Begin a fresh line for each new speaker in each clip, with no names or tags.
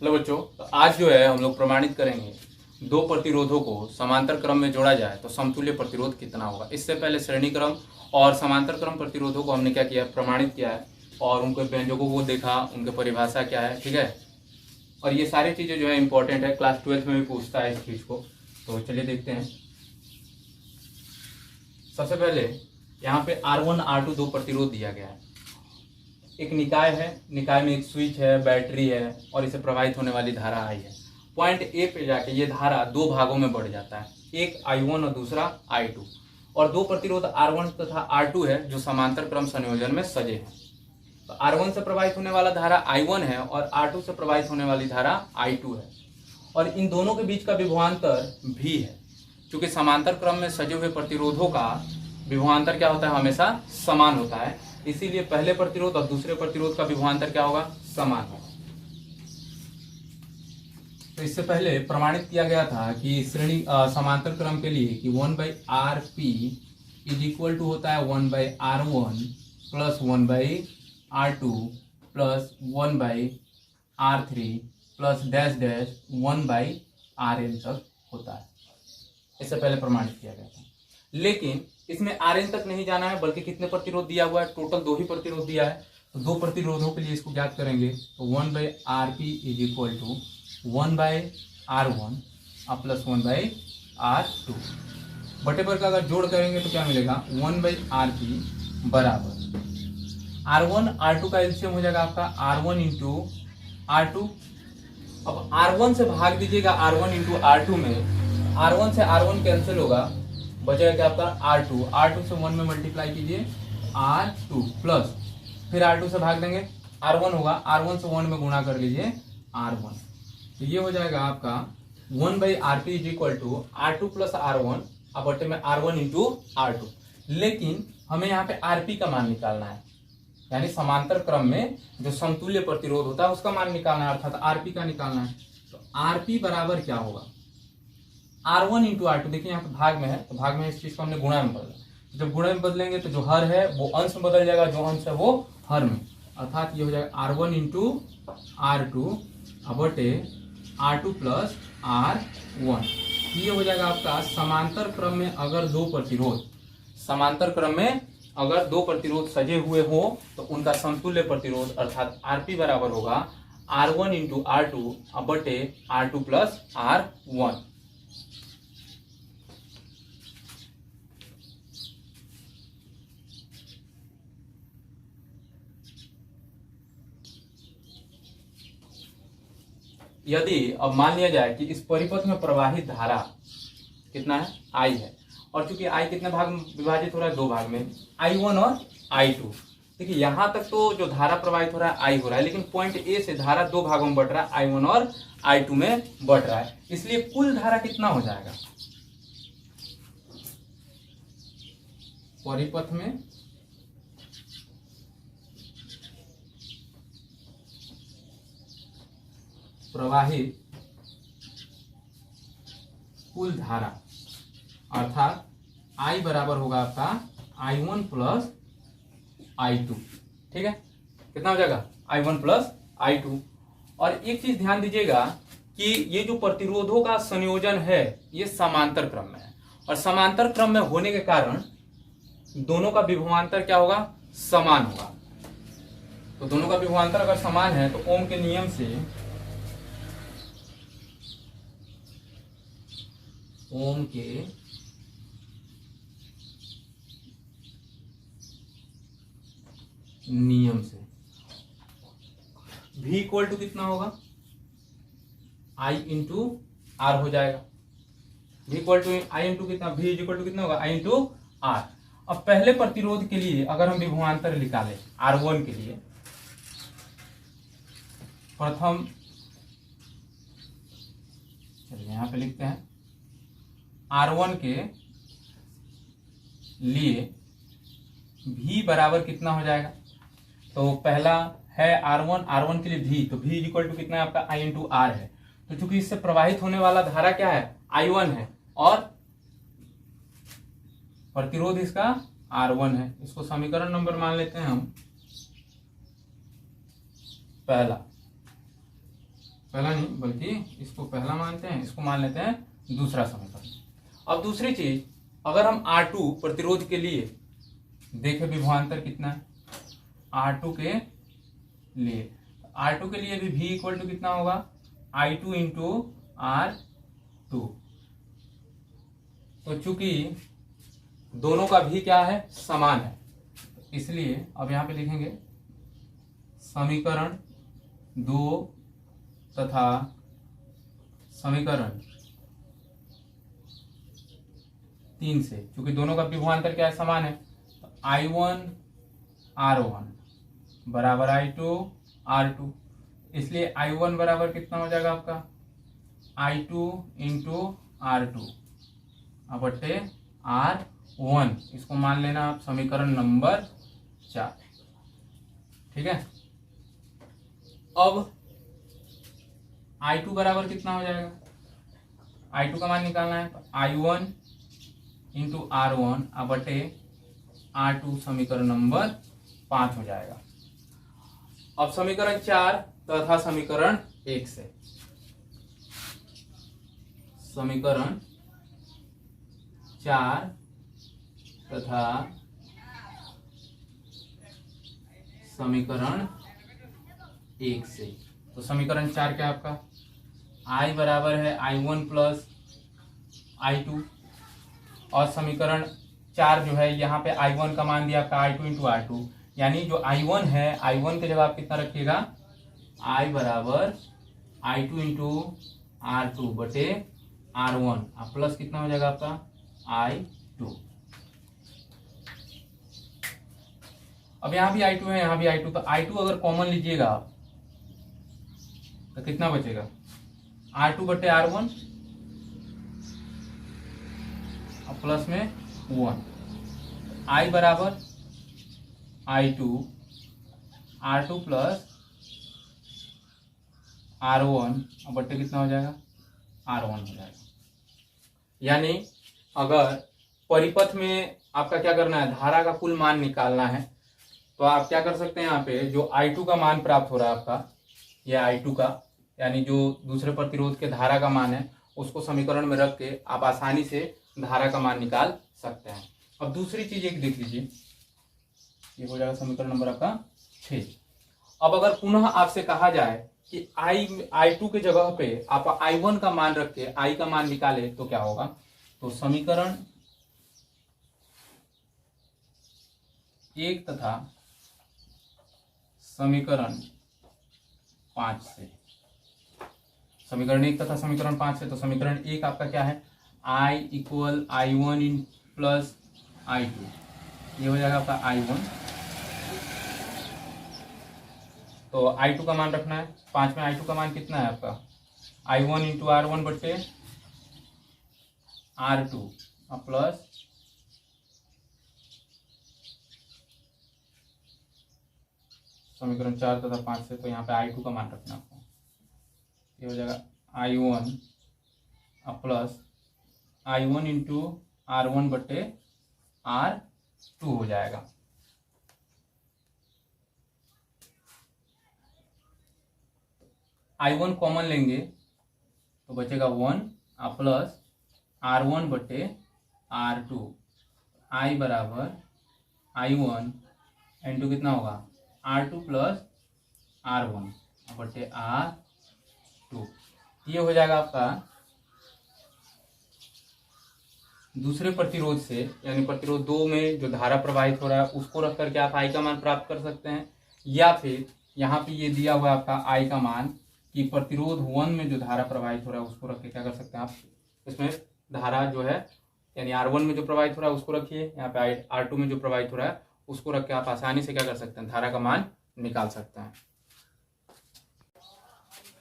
Hello बच्चों, तो आज जो है हम लोग प्रमाणित करेंगे दो प्रतिरोधों को समांतर क्रम में जोड़ा जाए तो समतुल्य प्रतिरोध कितना होगा। इससे पहले श्रेणी क्रम और समांतर क्रम प्रतिरोधों को हमने क्या किया, प्रमाणित किया है और उनके व्यंजकों को देखा, उनकी परिभाषा क्या है, ठीक है। और ये सारी चीजें जो है इंपॉर्टेंट है, क्लास 12 में भी पूछता है इस चीज को। तो चलिए देखते हैं। सबसे पहले यहाँ पे R1 R2 दो प्रतिरोध दिया गया है। एक निकाय है, निकाय में एक स्विच है, बैटरी है और इसे प्रवाहित होने वाली धारा I है। पॉइंट ए पे जाके ये धारा दो भागों में बढ़ जाता है, एक I1 और दूसरा I2। और दो प्रतिरोध R1 तथा R2 है जो समांतर क्रम संयोजन में सजे हैं। तो R1 से प्रवाहित होने वाला धारा I1 है और R2 से प्रवाहित होने वाली धारा I2 है। और इन दोनों के बीच का विभवांतर V है। क्योंकि समांतर क्रम में सजे हुए प्रतिरोधों का विभवांतर क्या होता है, हमेशा समान होता है, इसीलिए पहले प्रतिरोध और दूसरे प्रतिरोध का विभवांतर क्या होगा, समान होगा। तो इससे पहले प्रमाणित किया गया था कि श्रेणी समांतर क्रम के लिए कि 1/Rp इज इक्वल टू होता है 1/R1 plus 1/R2 plus 1/R3 plus dash dash 1/Rn तक होता है। इससे पहले प्रमाणित किया गया था। लेकिन इसमें Rn तक नहीं जाना है, बल्कि कितने प्रतिरोध दिया हुआ है, टोटल दो ही प्रतिरोध दिया है। तो दो प्रतिरोधों के लिए इसको ज्ञात करेंगे। तो 1/Rp is equal to 1/R1 plus 1/R2 बटे पर का अगर जोड़ करेंगे तो क्या मिलेगा, 1/Rp बराबर R1 R2 का एलसीएम हो जाएगा आपका R1 इंटू R2। अब R1 से भाग दीजिएगा R1 इंटू R2 में, R1 से R1 कैंसिल होगा, बचेगा क्या आपका R2। R2 से 1 में मल्टीप्लाई कीजिए R2 प्लस फिर R2 से भाग देंगे R1 होगा, R1 से 1 में गुणा कर लीजिए R1। तो ये हो जाएगा आपका 1/Rp is equal to R2 plus R1 अब बटे में R1 इंटू R2। लेकिन हमें यहाँ पे Rp का मान निकालना है, यानी समांतर क्रम में जो समतुल्य प्रतिरोध होता है उसका मान निकालना है, अर्थात Rp का निकालना है। तो Rp बराबर क्या होगा, R1 इंटू R2। देखिए यहाँ पे भाग में है, तो भाग में इस चीज को हमने गुणा में बदला। जब गुणा में बदलेंगे तो जो हर है वो अंश में बदल जाएगा, जो अंश है वो हर में, अर्थात ये हो जाएगा R1 इंटू R2 बटे R2 प्लस R1। ये हो जाएगा आपका समांतर क्रम में अगर दो प्रतिरोध, समांतर क्रम में अगर दो प्रतिरोध सजे हुए हो तो उनका समतुल्य प्रतिरोध अर्थात Rp बराबर होगा R1 इंटू R2 बटे R2 प्लस R1। यदि अब मान लिया जाए कि इस परिपथ में प्रवाहित धारा कितना है, I है, और चूंकि I कितने भाग में विभाजित हो रहा है, दो भाग में, I1 और I2। देखिए यहां तक तो जो धारा प्रवाहित हो रहा है I हो रहा है, लेकिन पॉइंट ए से धारा दो भागों में बट रहा है, I1 और I2 में बट रहा है, इसलिए कुल धारा कितना हो जाएगा, परिपथ में प्रवाहित कुल धारा अर्थात I बराबर होगा आपका I1 प्लस I2। ठीक है, कितना हो जाएगा, I1 प्लस I2। और एक चीज ध्यान दीजिएगा कि ये जो प्रतिरोधों का संयोजन है ये समांतर क्रम में है, और समांतर क्रम में होने के कारण दोनों का विभवांतर क्या होगा, समान होगा। तो दोनों का विभवांतर अगर समान है तो ओम के नियम से, ओम के नियम से V इक्वल टू कितना होगा, I इंटू R हो जाएगा। V equal to I into कितना, V इक्वल टू कितना होगा, I इंटू R। अब पहले प्रतिरोध के लिए अगर हम विभवांतर निकालें R1 के लिए, प्रथम चलिए यहां पे लिखते हैं R1 के लिए V बराबर कितना हो जाएगा। तो पहला है R1 के लिए V, तो V इक्वल टू कितना है आपका I इंटू R है। तो चूंकि इससे प्रवाहित होने वाला धारा क्या है, I1 है, और प्रतिरोध इसका R1 है। इसको समीकरण नंबर मान लेते हैं हम पहला। पहला नहीं बल्कि इसको पहला मानते हैं, इसको मान लेते हैं दूसरा समीकरण। अब दूसरी चीज, अगर हम R2 प्रतिरोध के लिए देखें विभवांतर कितना है R2 के लिए, R2 के लिए भी V इक्वल टू कितना होगा I2 इंटू R2। तो चूंकि दोनों का भी क्या है समान है, इसलिए अब यहां पे लिखेंगे समीकरण 2 तथा समीकरण 3 से, क्योंकि दोनों का विभवांतर क्या है समान है, तो I1 R1 बराबर I2 R2, इसलिए I1 बराबर कितना हो जाएगा आपका I2 इंटू R2 बटे R1। इसको मान लेना आप समीकरण नंबर 4। ठीक है। अब I2 बराबर कितना हो जाएगा, I2 का मान निकालना है, तो I1 इंटू R1 बटे R2 समीकरण नंबर 5 हो जाएगा। अब समीकरण 4 तथा समीकरण 1 से, समीकरण 4 तथा समीकरण 1 से, तो समीकरण 4 क्या है आपका I बराबर है I1 प्लस I2, और समीकरण 4 जो है यहाँ पे I1 का मान दिया आपका I2 इंटू R2, यानी जो I1 है I1 के जगह आप कितना रखिएगा I बराबर I2 इंटू R2 बटे R1 प्लस कितना हो जाएगा आपका I2। अब यहाँ भी I2 है, यहाँ भी I2, तो I2 अगर कॉमन लीजिएगा आप तो कितना बचेगा R2 बटे R1 प्लस में 1, I बराबर I2 R2 प्लस R1 बटे कितना हो जाएगा R1 हो जाएगा। यानी अगर परिपथ में आपका क्या करना है, धारा का कुल मान निकालना है, तो आप क्या कर सकते हैं, यहाँ पे जो I2 का मान प्राप्त हो रहा है आपका, यह I2 का यानी जो दूसरे प्रतिरोध के धारा का मान है, उसको समीकरण में रख के आप आसानी से धारा का मान निकाल सकते हैं। अब दूसरी चीज एक देख लीजिए, ये हो जाएगा समीकरण नंबर आपका 6। अब अगर पुनः आपसे कहा जाए कि I2 के जगह पे आप I1 का मान रख के I का मान निकाले तो क्या होगा, तो समीकरण 1 तथा समीकरण 5 से, समीकरण 1 तथा समीकरण 5 से, तो समीकरण 1 आपका क्या है I equal I1 in plus I2, ये हो जाएगा आपका I1, तो I2 का मान रखना है, 5 में I2 का मान कितना है आपका I1 इंटू R1 बटे R2 प्लस समीकरण 4 तथा 5 से, तो यहाँ पे I2 का मान रखना आपको, ये हो जाएगा I1 plus I1 into R1 बटे R2 हो जाएगा। I1 कॉमन लेंगे तो बचेगा 1 प्लस R1 बटे R2, I बराबर I1 इंटू कितना होगा R2 प्लस R1 बटे R2, ये हो जाएगा आपका दूसरे प्रतिरोध से, यानी प्रतिरोध 2 में जो धारा प्रवाहित हो रहा है उसको रख करके आप I का मान प्राप्त कर सकते हैं, या फिर यहाँ पे ये दिया हुआ है आपका I का मान कि प्रतिरोध 1 में जो धारा प्रवाहित हो रहा है उसको रख के क्या कर सकते हैं आप, इसमें धारा जो है यानी R1 में जो प्रवाहित हो रहा है उसको रखिए, यहाँ पे R2 में जो प्रवाहित हो रहा है उसको रख के आप आसानी से क्या कर सकते हैं, धारा का मान निकाल सकते हैं।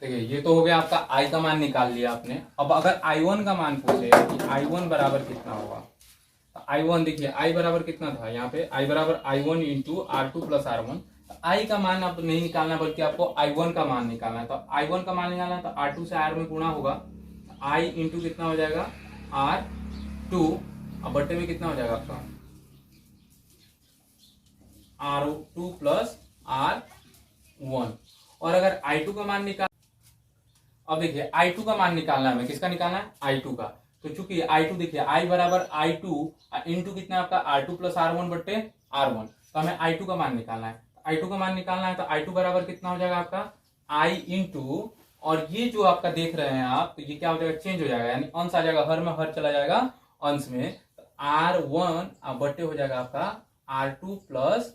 देखिए ये तो हो गया आपका I का मान निकाल लिया आपने। अब अगर I1 का मान पूछे कि I1 बराबर कितना होगा, तो I1 देखिए I बराबर कितना था, यहाँ पे I बराबर I1 into R2 plus R1, I का मान अब नहीं निकालना बल्कि आपको I1 का मान निकालना है। तो I1 का मान निकालना है तो R2 से R में गुणा होगा, I इंटू कितना हो जाएगा R2, अब बट्टे में कितना हो जाएगा आपका R2 प्लस R1। और अगर I2 का मान निकाल, अब देखिए I2 का मान निकालना है हमें, किसका निकालना है, I2 का। तो चूंकि I2 देखिए I बराबर I2 इंटू कितना है आपका R2 प्लस R1 बट्टे R1, तो हमें I2 का मान निकालना है। I2 का मान निकालना है तो I2 बराबर कितना हो जाएगा आपका I इंटू, और ये जो आपका देख रहे हैं आप, तो ये क्या हो जाएगा, चेंज हो जाएगा, यानी अंश आ जाएगा, हर में हर चला जाएगा अंश में, तो R1 बट्टे हो जाएगा आपका R2 प्लस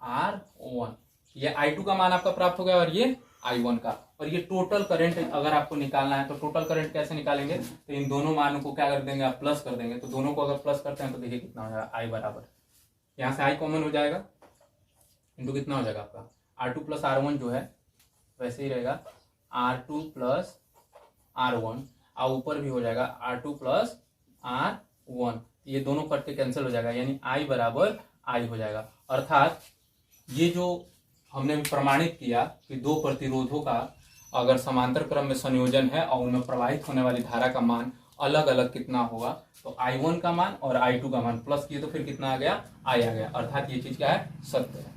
R1। ये I2 का मान आपका प्राप्त हो गया और ये I1 का। और ये टोटल करंट अगर आपको निकालना है तो टोटल करंट कैसे निकालेंगे, तो इन दोनों मानों को क्या कर देंगे आप, प्लस कर देंगे। तो दोनों को अगर प्लस करते हैं तो देखिए कितना हो जाएगा, I बराबर, यहाँ से I कॉमन हो जाएगा, इंटू कितना हो जाएगा आपका R2 प्लस R1 जो है वैसे ही रहेगा R2 प्लस R1, और ऊपर भी हो जाएगा R2 प्लस R1, ये दोनों कट के कैंसिल हो जाएगा, यानी I बराबर I हो जाएगा। अर्थात ये जो हमने प्रमाणित किया कि दो प्रतिरोधों का अगर समांतर क्रम में संयोजन है और उनमें प्रवाहित होने वाली धारा का मान अलग अलग कितना होगा, तो I1 का मान और I2 का मान प्लस किए तो फिर कितना आ गया, I आ गया। अर्थात ये चीज क्या है, सत्य है।